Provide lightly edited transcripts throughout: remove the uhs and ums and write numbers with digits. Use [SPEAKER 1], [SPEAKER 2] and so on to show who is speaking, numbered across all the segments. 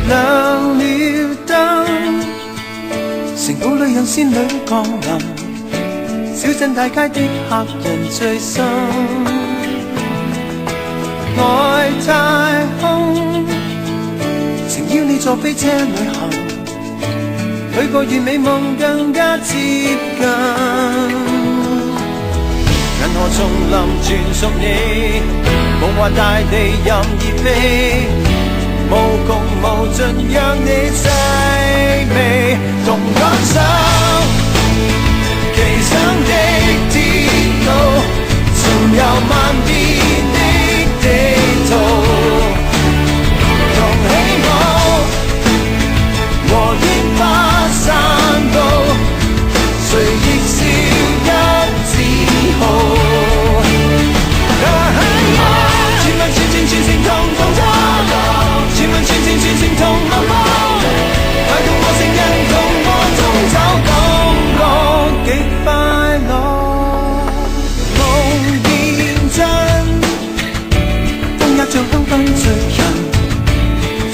[SPEAKER 1] 亮了燈，城堡裏有仙女降臨，小鎮大街的客人最深，外太空情邀你坐飛車旅行，許個完美夢更加接近，銀河叢林全屬你，夢幻大地任意飛，無窮無盡讓你細味，同感受奇想的鐵路，巡遊萬變的地圖，同起舞和煙花散步，誰亦笑一自豪。全民全情全情同動作，全民全情全情同奔波，帶動我成人同我中走，感覺極快樂。夢變真，風也像香檳醉人，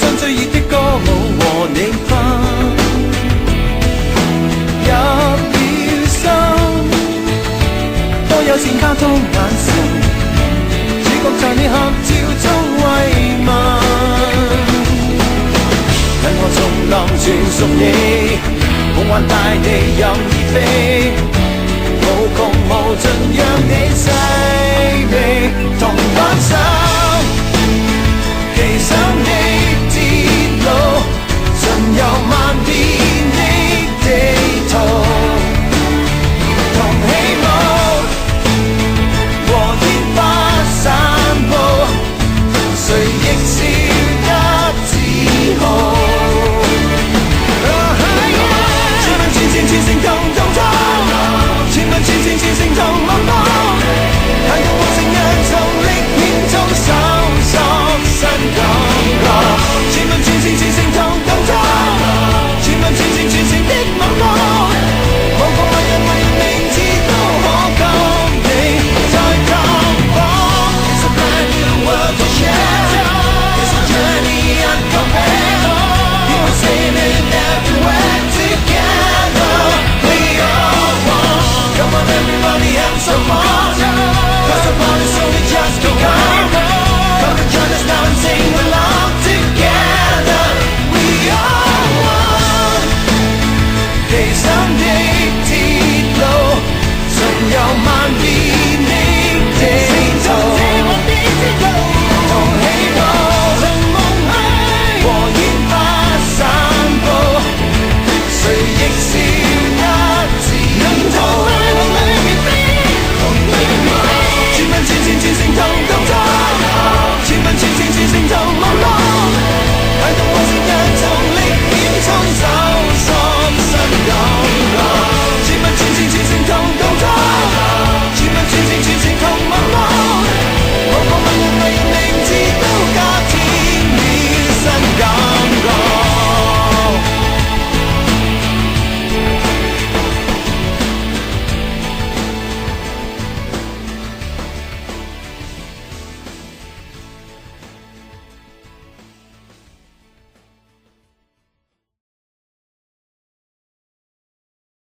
[SPEAKER 1] 將最熱的歌舞和你分。入了心，多友善交通眼神，在你合照中慰問，銀河叢林全屬你，夢幻大地任意飛，無窮無盡讓你細味，同感受。